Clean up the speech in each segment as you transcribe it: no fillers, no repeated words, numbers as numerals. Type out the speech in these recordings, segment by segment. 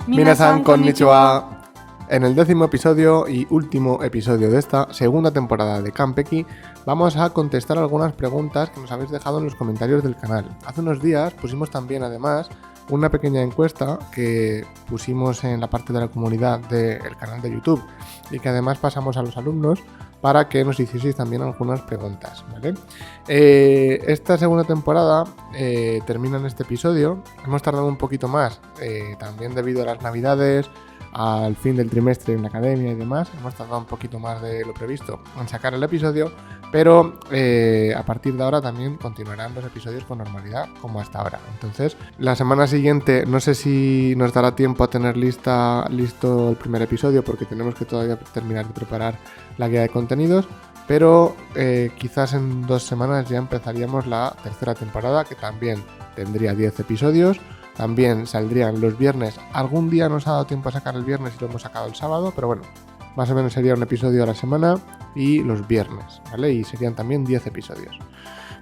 Minasan konnichiwa. En el 10º episodio y último episodio de esta segunda temporada de Kanpeki vamos a contestar algunas preguntas que nos habéis dejado en los comentarios del canal. Hace unos días pusimos también además una pequeña encuesta que pusimos en la parte de la comunidad del canal de YouTube y que además pasamos a los alumnos para que nos hicieseis también algunas preguntas, ¿vale? Esta segunda temporada termina en este episodio. Hemos tardado un poquito más, también debido a las navidades, al fin del trimestre en la academia y demás. Hemos tardado un poquito más de lo previsto en sacar el episodio, pero a partir de ahora también continuarán los episodios con normalidad como hasta ahora. Entonces, la semana siguiente no sé si nos dará tiempo a tener listo el primer episodio, porque tenemos que todavía terminar de preparar la guía de contenidos, pero quizás en 2 semanas ya empezaríamos la tercera temporada, que también tendría 10 episodios. También saldrían los viernes. Algún día nos ha dado tiempo a sacar el viernes y lo hemos sacado el sábado, pero bueno, más o menos sería un episodio a la semana y los viernes, ¿vale? Y serían también 10 episodios.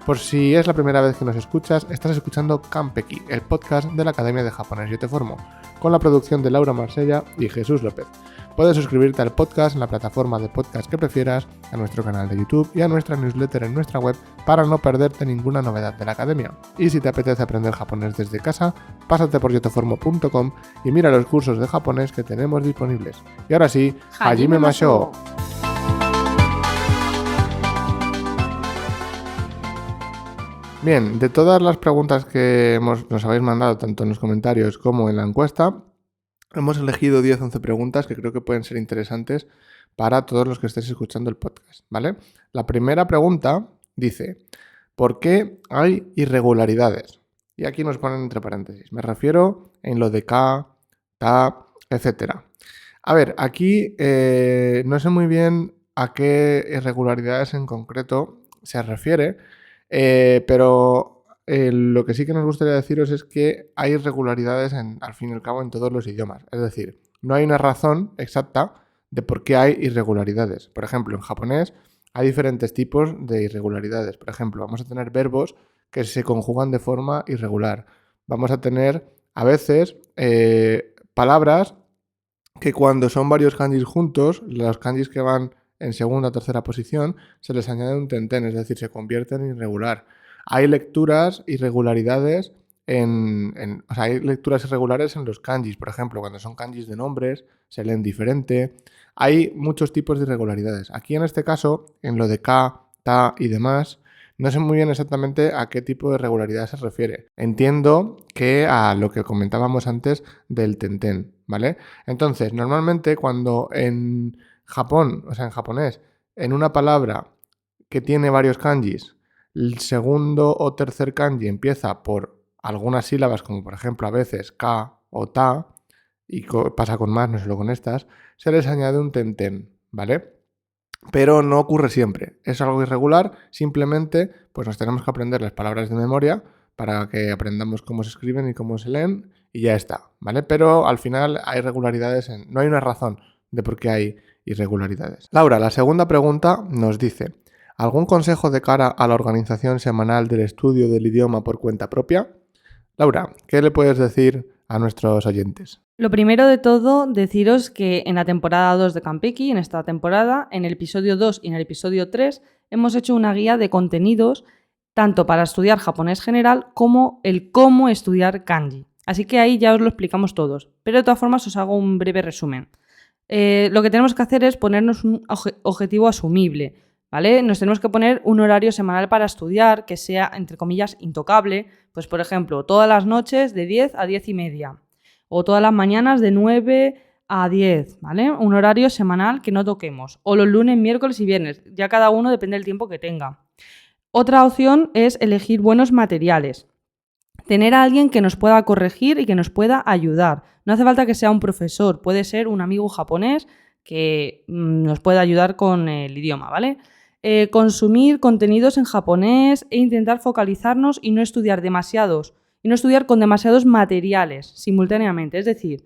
Por si es la primera vez que nos escuchas, estás escuchando Kanpeki, el podcast de la Academia de Japonés Yo Te Formo, con la producción de Laura Marsella y Jesús López. Puedes suscribirte al podcast en la plataforma de podcast que prefieras, a nuestro canal de YouTube y a nuestra newsletter en nuestra web para no perderte ninguna novedad de la academia. Y si te apetece aprender japonés desde casa, pásate por yoteformo.com y mira los cursos de japonés que tenemos disponibles. Y ahora sí, Hajime Mashou. Bien, de todas las preguntas que nos habéis mandado tanto en los comentarios como en la encuesta, hemos elegido 10-11 preguntas que creo que pueden ser interesantes para todos los que estéis escuchando el podcast, ¿vale? La primera pregunta dice: ¿por qué hay irregularidades? Y aquí nos ponen entre paréntesis. Me refiero en lo de ka, ta, etc. A ver, aquí no sé muy bien a qué irregularidades en concreto se refiere, pero lo que sí que nos gustaría deciros es que hay irregularidades al fin y al cabo en todos los idiomas. Es decir, no hay una razón exacta de por qué hay irregularidades. Por ejemplo, en japonés hay diferentes tipos de irregularidades. Por ejemplo, vamos a tener verbos que se conjugan de forma irregular. Vamos a tener a veces palabras que cuando son varios kanjis juntos, los kanjis que van en segunda o tercera posición, se les añade un tenten, es decir, se convierten en irregular. Hay lecturas irregularidades hay lecturas irregulares en los kanjis. Por ejemplo, cuando son kanjis de nombres, se leen diferente. Hay muchos tipos de irregularidades. Aquí en este caso, en lo de ka, ta y demás, no sé muy bien exactamente a qué tipo de irregularidad se refiere. Entiendo que a lo que comentábamos antes del tenten, ¿vale? Entonces, normalmente cuando en Japón, o sea, en japonés, en una palabra que tiene varios kanjis, el segundo o tercer kanji empieza por algunas sílabas, como por ejemplo a veces ka o ta, y pasa con más, no solo con estas, se les añade un tenten, ¿vale? Pero no ocurre siempre, es algo irregular, simplemente pues nos tenemos que aprender las palabras de memoria para que aprendamos cómo se escriben y cómo se leen y ya está, ¿vale? Pero al final hay irregularidades, no hay una razón de por qué hay irregularidades. Laura, la segunda pregunta nos dice: ¿algún consejo de cara a la organización semanal del estudio del idioma por cuenta propia? Laura, ¿qué le puedes decir a nuestros oyentes? Lo primero de todo, deciros que en la temporada 2 de Kanpeki, en esta temporada, en el episodio 2 y en el episodio 3, hemos hecho una guía de contenidos tanto para estudiar japonés general como el cómo estudiar kanji. Así que ahí ya os lo explicamos todos, pero de todas formas os hago un breve resumen. Lo que tenemos que hacer es ponernos un objetivo asumible, ¿vale? Nos tenemos que poner un horario semanal para estudiar que sea, entre comillas, intocable. Pues, por ejemplo, todas las noches de 10 a 10 y media. O todas las mañanas de 9 a 10, ¿vale? Un horario semanal que no toquemos. O los lunes, miércoles y viernes. Ya cada uno depende del tiempo que tenga. Otra opción es elegir buenos materiales. Tener a alguien que nos pueda corregir y que nos pueda ayudar. No hace falta que sea un profesor. Puede ser un amigo japonés que nos pueda ayudar con el idioma, ¿vale? Consumir contenidos en japonés e intentar focalizarnos y no estudiar con demasiados materiales simultáneamente. Es decir,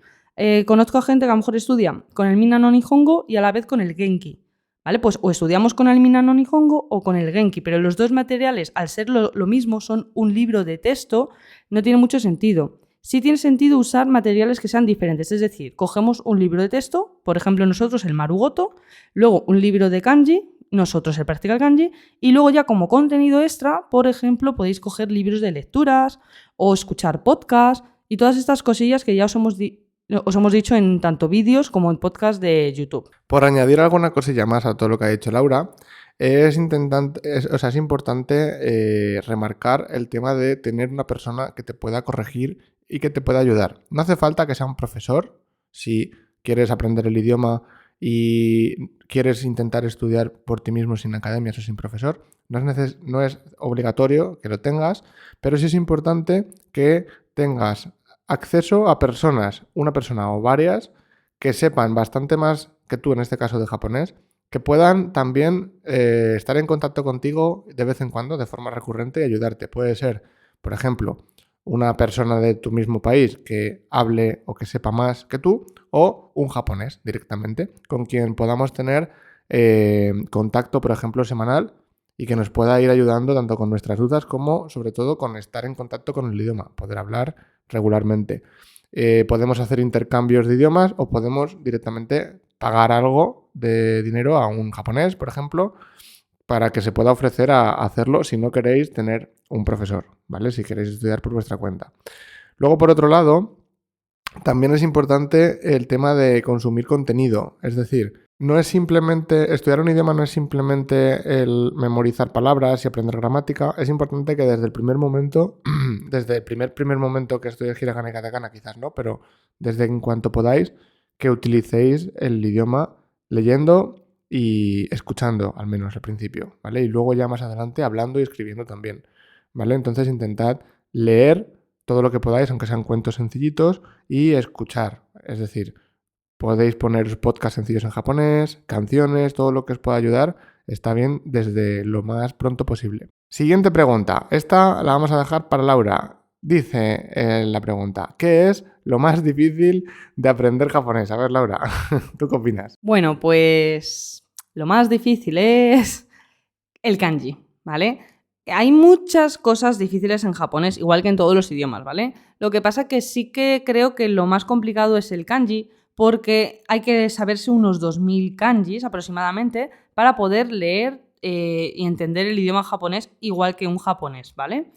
conozco a gente que a lo mejor estudia con el Minna no Nihongo y a la vez con el Genki, ¿vale? Pues o estudiamos con el Minna no Nihongo o con el Genki, pero los dos materiales, al ser lo mismo, son un libro de texto, no tiene mucho sentido. sí tiene sentido usar materiales que sean diferentes. Es decir, cogemos un libro de texto, por ejemplo nosotros el Marugoto, luego un libro de kanji, nosotros el Practical Kanji, y luego ya como contenido extra, por ejemplo, podéis coger libros de lecturas o escuchar podcasts y todas estas cosillas que ya os hemos dicho en tanto vídeos como en podcast de YouTube. Por añadir alguna cosilla más a todo lo que ha dicho Laura, es importante remarcar el tema de tener una persona que te pueda corregir y que te pueda ayudar. No hace falta que sea un profesor si quieres aprender el idioma y quieres intentar estudiar por ti mismo sin academias o sin profesor. No es obligatorio que lo tengas, pero sí es importante que tengas acceso a personas, una persona o varias, que sepan bastante más que tú, en este caso de japonés, que puedan también estar en contacto contigo de vez en cuando, de forma recurrente, y ayudarte. Puede ser, por ejemplo, una persona de tu mismo país que hable o que sepa más que tú, o un japonés directamente, con quien podamos tener contacto, por ejemplo, semanal, y que nos pueda ir ayudando tanto con nuestras dudas como, sobre todo, con estar en contacto con el idioma, poder hablar regularmente. Podemos hacer intercambios de idiomas o podemos directamente pagar algo de dinero a un japonés, por ejemplo, para que se pueda ofrecer a hacerlo si no queréis tener un profesor, ¿vale? Si queréis estudiar por vuestra cuenta. Luego, por otro lado, también es importante el tema de consumir contenido. Es decir, no es simplemente, estudiar un idioma no es simplemente el memorizar palabras y aprender gramática. Es importante que desde el primer momento, desde el primer momento que estudies hiragana y katakana, quizás no, pero desde en cuanto podáis, que utilicéis el idioma leyendo y escuchando, al menos al principio, ¿vale? Y luego ya más adelante hablando y escribiendo también, ¿vale? Entonces intentad leer todo lo que podáis, aunque sean cuentos sencillitos, y escuchar. Es decir, podéis poner podcasts sencillos en japonés, canciones, todo lo que os pueda ayudar, está bien desde lo más pronto posible. Siguiente pregunta. Esta la vamos a dejar para Laura. Dice la pregunta, ¿qué es lo más difícil de aprender japonés? A ver, Laura, ¿tú qué opinas? Bueno, pues lo más difícil es el kanji, ¿vale? Hay muchas cosas difíciles en japonés, igual que en todos los idiomas, ¿vale? Lo que pasa que sí que creo que lo más complicado es el kanji, porque hay que saberse unos 2000 kanjis aproximadamente para poder leer y entender el idioma japonés igual que un japonés, ¿vale?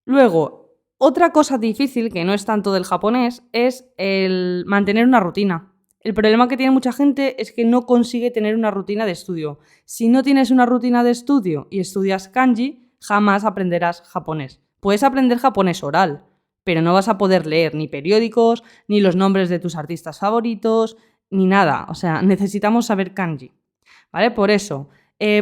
Luego, otra cosa difícil, que no es tanto del japonés, es el mantener una rutina. El problema que tiene mucha gente es que no consigue tener una rutina de estudio. Si no tienes una rutina de estudio y estudias kanji, jamás aprenderás japonés. Puedes aprender japonés oral, pero no vas a poder leer ni periódicos, ni los nombres de tus artistas favoritos, ni nada. O sea, necesitamos saber kanji, ¿vale? Por eso,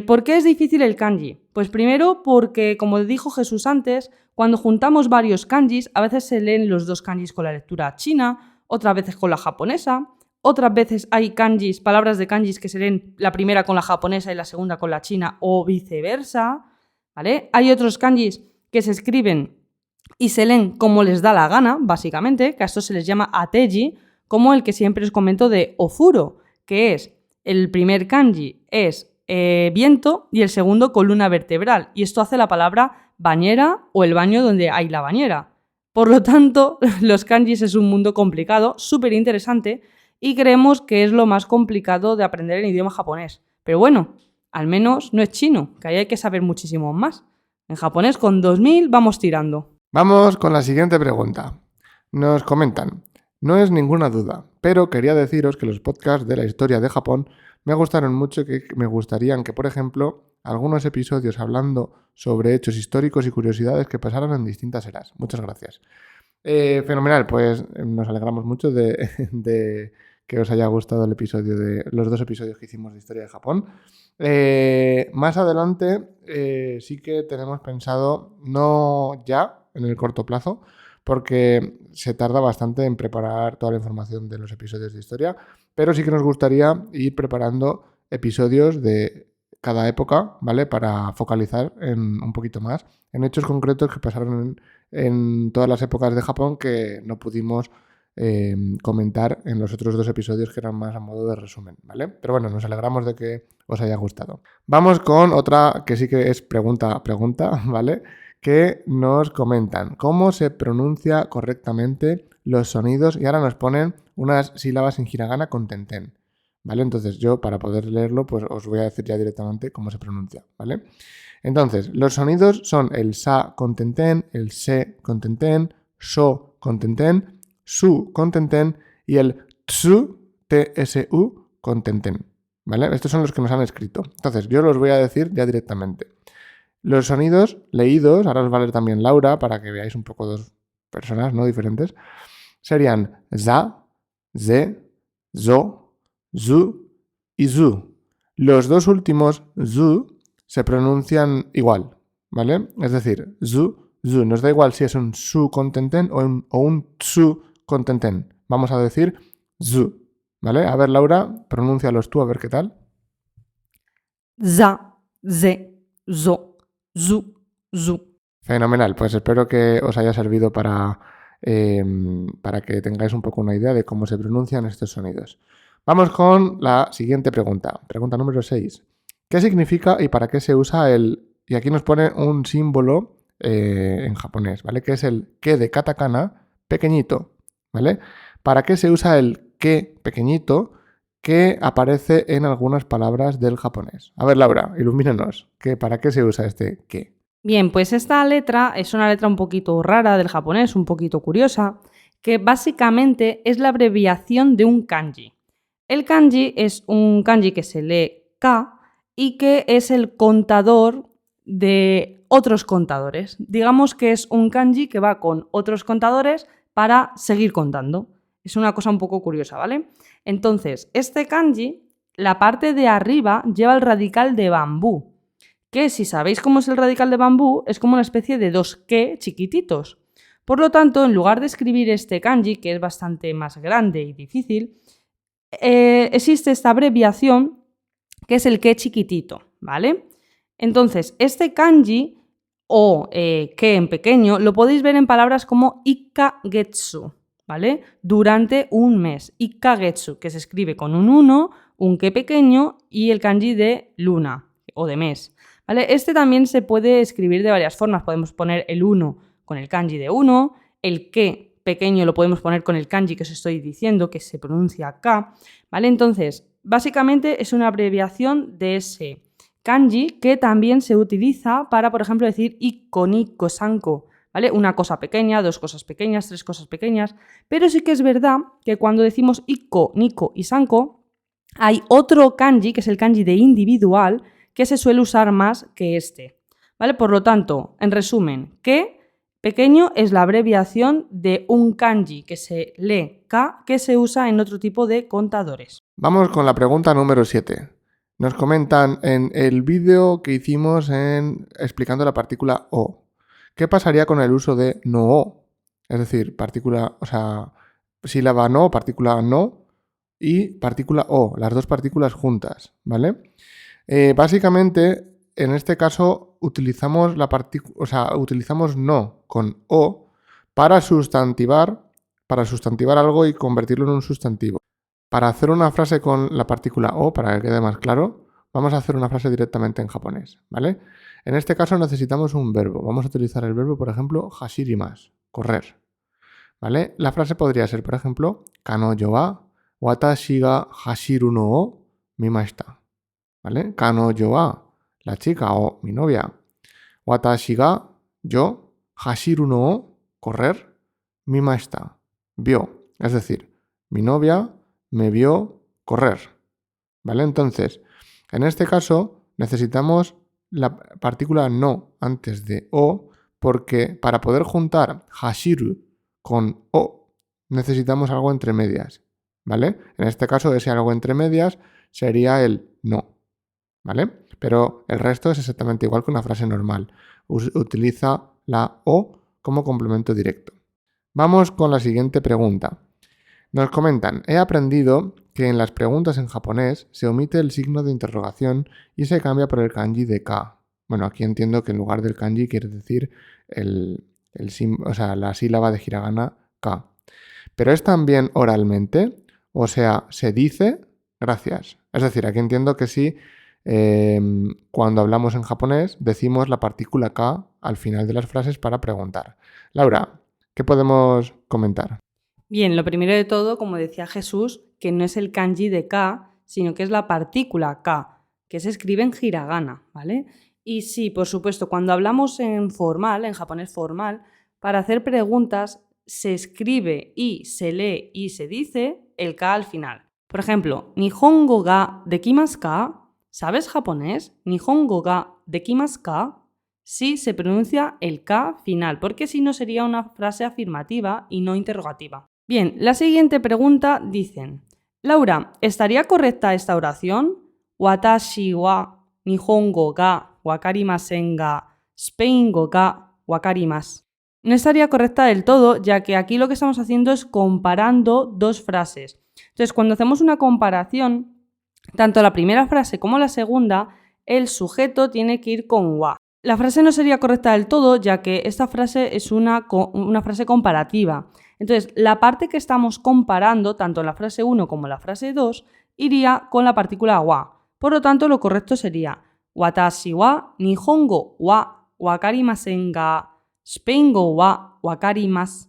¿por qué es difícil el kanji? Pues primero porque, como dijo Jesús antes, cuando juntamos varios kanjis, a veces se leen los dos kanjis con la lectura china, otras veces con la japonesa, otras veces hay kanjis, palabras de kanjis que se leen la primera con la japonesa y la segunda con la china o viceversa, ¿vale? Hay otros kanjis que se escriben y se leen como les da la gana, básicamente, que a esto se les llama ateji, como el que siempre os comento de ofuro, que es el primer kanji es viento y el segundo columna vertebral, y esto hace la palabra bañera o el baño donde hay la bañera. Por lo tanto, los kanjis es un mundo complicado, súper interesante, y creemos que es lo más complicado de aprender el idioma japonés. Pero bueno, al menos no es chino, que ahí hay que saber muchísimo más. En japonés con 2000 vamos tirando. Vamos con la siguiente pregunta. Nos comentan, no es ninguna duda, pero quería deciros que los podcasts de la historia de Japón me gustaron mucho y que me gustarían que, por ejemplo, algunos episodios hablando sobre hechos históricos y curiosidades que pasaron en distintas eras. Muchas gracias. Fenomenal, pues nos alegramos mucho de que os haya gustado el episodio de los dos episodios que hicimos de historia de Japón. Más adelante sí que tenemos pensado, no ya en el corto plazo, porque se tarda bastante en preparar toda la información de los episodios de historia, pero sí que nos gustaría ir preparando episodios de cada época, ¿vale? Para focalizar un poquito más en hechos concretos que pasaron en todas las épocas de Japón que no pudimos comentar en los otros dos episodios que eran más a modo de resumen, ¿vale? Pero bueno, nos alegramos de que os haya gustado. Vamos con otra que sí que es pregunta, ¿vale? que nos comentan cómo se pronuncia correctamente los sonidos y ahora nos ponen unas sílabas en hiragana con tenten, ¿vale? Entonces yo, para poder leerlo, pues os voy a decir ya directamente cómo se pronuncia, ¿vale? Entonces, los sonidos son el sa con tenten, el se con tenten, so con tenten, su con tenten y el tsu, tsu con tenten, ¿vale? Estos son los que nos han escrito. Entonces, yo los voy a decir ya directamente. Los sonidos leídos, ahora os va a leer también Laura para que veáis un poco dos personas, ¿no? Diferentes, serían za, ze, zo, zu y zu. Los dos últimos zu se pronuncian igual, ¿vale? Es decir, zu, zu. Nos da igual si es un su con tenten o un tsu con tenten. Vamos a decir zu, ¿vale? A ver, Laura, pronúncialos tú, a ver qué tal. Za, ze, zo, zu, zu. Fenomenal, pues espero que os haya servido para que tengáis un poco una idea de cómo se pronuncian estos sonidos. Vamos con la siguiente pregunta. Pregunta número 6. ¿Qué significa y para qué se usa el...? Y aquí nos pone un símbolo en japonés, ¿vale? Que es el ke de katakana pequeñito, ¿vale? ¿Para qué se usa el ke pequeñito que aparece en algunas palabras del japonés? A ver, Laura, ilumínanos. ¿Para qué se usa este ke? Bien, pues esta letra es una letra un poquito rara del japonés, un poquito curiosa, que básicamente es la abreviación de un kanji. El kanji es un kanji que se lee ka y que es el contador de otros contadores. Digamos que es un kanji que va con otros contadores para seguir contando. Es una cosa un poco curiosa, ¿vale? Entonces, este kanji, la parte de arriba lleva el radical de bambú, que si sabéis cómo es el radical de bambú, es como una especie de dos ke chiquititos. Por lo tanto, en lugar de escribir este kanji, que es bastante más grande y difícil, existe esta abreviación que es el ke chiquitito, ¿vale? Entonces, este kanji o ke en pequeño lo podéis ver en palabras como ikkagetsu, ¿vale? Durante un mes. Ikkagetsu, que se escribe con un 1, un ke pequeño y el kanji de luna o de mes. ¿Vale? Este también se puede escribir de varias formas. Podemos poner el 1 con el kanji de 1, el ke pequeño lo podemos poner con el kanji que os estoy diciendo, que se pronuncia ka, ¿vale? Entonces, básicamente es una abreviación de ese kanji que también se utiliza para, por ejemplo, decir ikko, nikko, sanko, ¿vale? Una cosa pequeña, dos cosas pequeñas, tres cosas pequeñas, pero sí que es verdad que cuando decimos ikko, nikko y sanko, hay otro kanji, que es el kanji de individual, que se suele usar más que este, ¿vale? Por lo tanto, en resumen, que pequeño es la abreviación de un kanji que se lee ka, que se usa en otro tipo de contadores. Vamos con la pregunta número 7. Nos comentan en el vídeo que hicimos explicando la partícula o. ¿Qué pasaría con el uso de no o? Es decir, sílaba no, partícula no y partícula o, las dos partículas juntas, ¿vale? Básicamente, en este caso, utilizamos utilizamos no con o para sustantivar algo y convertirlo en un sustantivo. Para hacer una frase con la partícula o, para que quede más claro, vamos a hacer una frase directamente en japonés, ¿vale? En este caso necesitamos un verbo. Vamos a utilizar el verbo, por ejemplo, hashirimasu, correr, ¿vale? La frase podría ser, por ejemplo, kanojo wa watashi ga hashiru no o mimashita. ¿Vale? Kanojo wa, la chica o mi novia. Watashi ga, yo, hashiru no o, correr, mimashita, vio. Es decir, mi novia me vio correr. ¿Vale? Entonces, en este caso necesitamos la partícula no antes de o, porque para poder juntar hashiru con o necesitamos algo entre medias. ¿Vale? En este caso, ese algo entre medias sería el no. ¿Vale? Pero el resto es exactamente igual que una frase normal. Utiliza la o como complemento directo. Vamos con la siguiente pregunta. Nos comentan, he aprendido que en las preguntas en japonés se omite el signo de interrogación y se cambia por el kanji de ka. Bueno, aquí entiendo que en lugar del kanji quiere decir la sílaba de hiragana ka. Pero es también oralmente, o sea, se dice gracias. Es decir, aquí entiendo que sí. Cuando hablamos en japonés decimos la partícula ka al final de las frases para preguntar. Laura, ¿qué podemos comentar? Bien, lo primero de todo, como decía Jesús, que no es el kanji de ka, sino que es la partícula ka, que se escribe en hiragana, ¿vale? Y sí, por supuesto, cuando hablamos en formal, en japonés formal, para hacer preguntas se escribe y se lee y se dice el ka al final. Por ejemplo, Nihongo ga dekimasu ka? ¿Sabes japonés? Nihongo ga dekimasu ka? Sí se pronuncia el ka final, porque si no sería una frase afirmativa y no interrogativa. Bien, la siguiente pregunta dicen: Laura, ¿estaría correcta esta oración? Watashi wa Nihongo ga wakarimasen ga Spaingo ga wakarimasu. No estaría correcta del todo, ya que aquí lo que estamos haciendo es comparando dos frases. Entonces, cuando hacemos una comparación, tanto la primera frase como la segunda, el sujeto tiene que ir con wa. La frase no sería correcta del todo, ya que esta frase es una frase comparativa. Entonces, la parte que estamos comparando, tanto en la frase 1 como en la frase 2, iría con la partícula wa. Por lo tanto, lo correcto sería Watashi wa Nihongo wa wakarimasen ga Spaingo wa wakarimasu.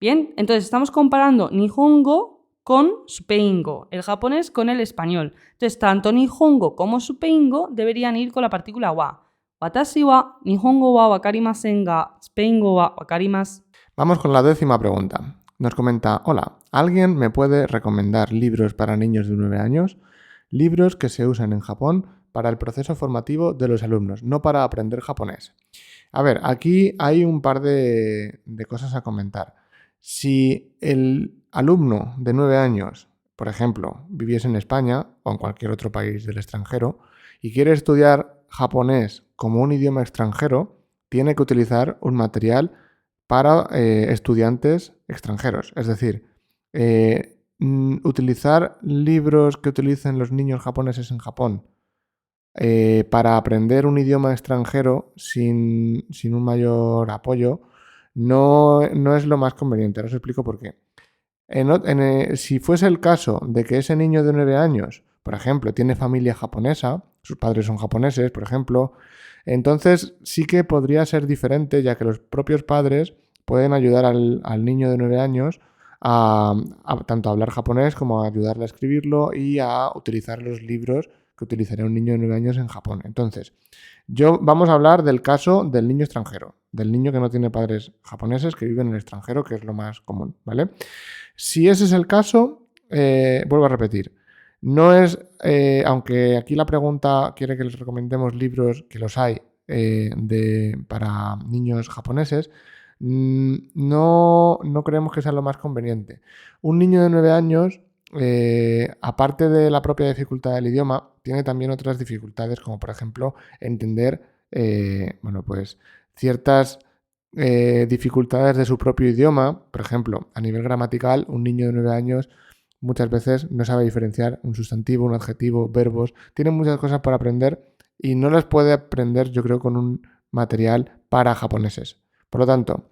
Bien, entonces estamos comparando Nihongo con Spaingo, el japonés con el español. Entonces, tanto Nihongo como Spaingo deberían ir con la partícula wa. Watashi wa Nihongo wa wakarimasen ga Spaingo wa wakarimasu. Vamos con la 10ª pregunta. Nos comenta: hola, ¿alguien me puede recomendar libros para niños de 9 años? Libros que se usan en Japón para el proceso formativo de los alumnos, no para aprender japonés. A ver, aquí hay un par de cosas a comentar. Si el alumno de 9 años, por ejemplo, viviese en España o en cualquier otro país del extranjero y quiere estudiar japonés como un idioma extranjero, tiene que utilizar un material para estudiantes extranjeros. Es decir, utilizar libros que utilicen los niños japoneses en Japón para aprender un idioma extranjero sin un mayor apoyo no es lo más conveniente. Ahora os explico por qué. Si fuese el caso de que ese niño de 9 años, por ejemplo, tiene familia japonesa, sus padres son japoneses, por ejemplo, entonces sí que podría ser diferente, ya que los propios padres pueden ayudar al niño de 9 años tanto a hablar japonés como a ayudarle a escribirlo y a utilizar los libros que utilizaría un niño de 9 años en Japón. Entonces, vamos a hablar del caso del niño extranjero, del niño que no tiene padres japoneses, que vive en el extranjero, que es lo más común, ¿vale? Si ese es el caso, vuelvo a repetir, no es, aunque aquí la pregunta quiere que les recomendemos libros, que los hay, para niños japoneses, no creemos que sea lo más conveniente. Un niño de 9 años, aparte de la propia dificultad del idioma, tiene también otras dificultades, como por ejemplo entender pues ciertas dificultades de su propio idioma. Por ejemplo, a nivel gramatical, un niño de 9 años muchas veces no sabe diferenciar un sustantivo, un adjetivo, verbos. Tiene muchas cosas por aprender y no las puede aprender, yo creo, con un material para japoneses. Por lo tanto,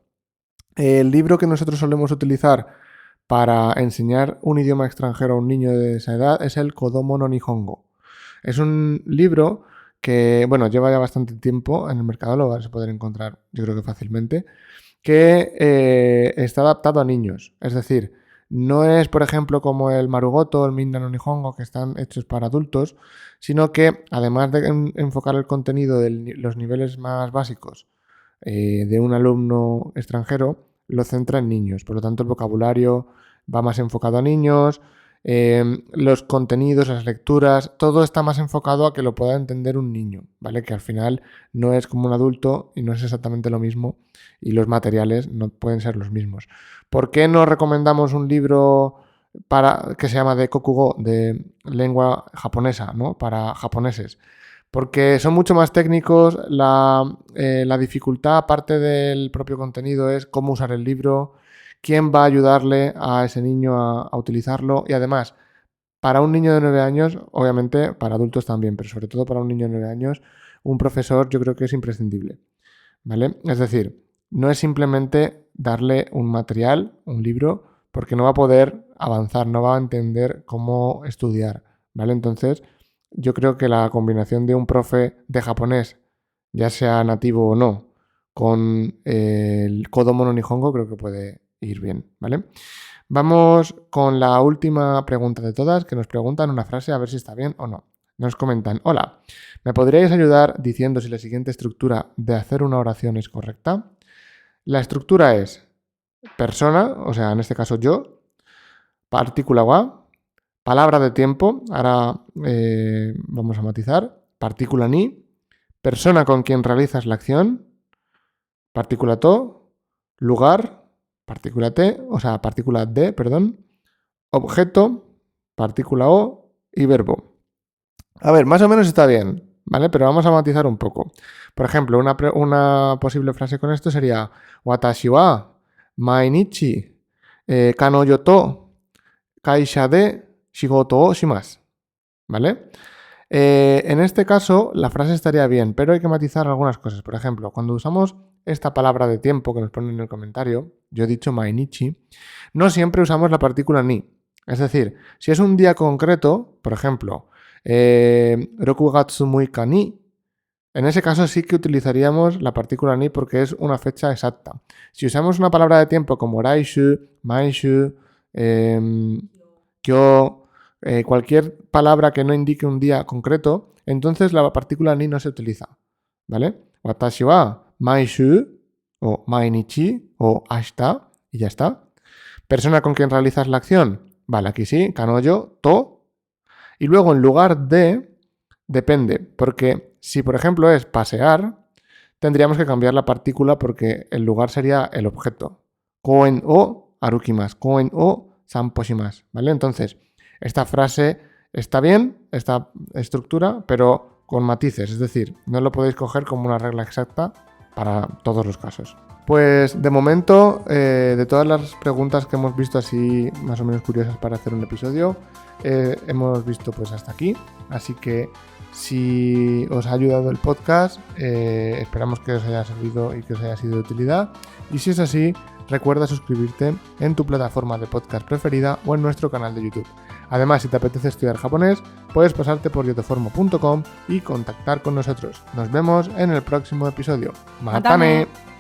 el libro que nosotros solemos utilizar para enseñar un idioma extranjero a un niño de esa edad es el Kodomo no Nihongo. Es un libro que, bueno, lleva ya bastante tiempo en el mercado, lo vas a poder encontrar, yo creo que fácilmente, que está adaptado a niños. Es decir, no es, por ejemplo, como el Marugoto o el Minna no Nihongo, que están hechos para adultos, sino que, además de enfocar el contenido de los niveles más básicos de un alumno extranjero, lo centra en niños. Por lo tanto, el vocabulario va más enfocado a niños, los contenidos, las lecturas, todo está más enfocado a que lo pueda entender un niño, ¿vale? Que al final no es como un adulto y no es exactamente lo mismo y los materiales no pueden ser los mismos. ¿Por qué no recomendamos un libro que se llama de Kokugo, de lengua japonesa, ¿no? Para japoneses? Porque son mucho más técnicos, la dificultad, aparte del propio contenido, es cómo usar el libro, quién va a ayudarle a ese niño a utilizarlo y además, para un niño de 9 años, obviamente para adultos también, pero sobre todo para un niño de 9 años, un profesor yo creo que es imprescindible, ¿vale? Es decir, no es simplemente darle un material, un libro, porque no va a poder avanzar, no va a entender cómo estudiar, ¿vale? Entonces, yo creo que la combinación de un profe de japonés, ya sea nativo o no, con el Kodomo no Nihongo creo que puede ir bien, ¿vale? Vamos con la última pregunta de todas, que nos preguntan una frase a ver si está bien o no. Nos comentan: hola, ¿me podríais ayudar diciendo si la siguiente estructura de hacer una oración es correcta? La estructura es persona, o sea, en este caso yo, partícula wa, palabra de tiempo, ahora vamos a matizar, partícula ni, persona con quien realizas la acción, partícula to, lugar, partícula t, o sea, partícula d, perdón, objeto, partícula o y verbo. A ver, más o menos está bien, ¿vale? Pero vamos a matizar un poco. Por ejemplo, una posible frase con esto sería: watashi wa mainichi kanoyo to kaisha de shigoto o shimasu, ¿vale? En este caso, la frase estaría bien, pero hay que matizar algunas cosas. Por ejemplo, cuando usamos esta palabra de tiempo que nos ponen en el comentario, yo he dicho mainichi, no siempre usamos la partícula ni. Es decir, si es un día concreto, por ejemplo, Rokugatsu muika ni, en ese caso sí que utilizaríamos la partícula ni porque es una fecha exacta. Si usamos una palabra de tiempo como raishu, maishu, kyo, cualquier palabra que no indique un día concreto, entonces la partícula ni no se utiliza, ¿vale? Watashi wa maishu o mainichi o ashita y ya está. Persona con quien realizas la acción, vale, aquí sí, kanoyo, to. Y luego en lugar de, depende, porque si por ejemplo es pasear, tendríamos que cambiar la partícula porque el lugar sería el objeto. Koen o arukimasu, koen o sanposhimasu, ¿vale? Entonces, esta frase está bien, esta estructura, pero con matices, es decir, no lo podéis coger como una regla exacta para todos los casos. Pues de momento, de todas las preguntas que hemos visto así más o menos curiosas para hacer un episodio, hemos visto pues hasta aquí, así que si os ha ayudado el podcast, esperamos que os haya servido y que os haya sido de utilidad, y si es así, recuerda suscribirte en tu plataforma de podcast preferida o en nuestro canal de YouTube. Además, si te apetece estudiar japonés, puedes pasarte por yotoformo.com y contactar con nosotros. Nos vemos en el próximo episodio. ¡Matane!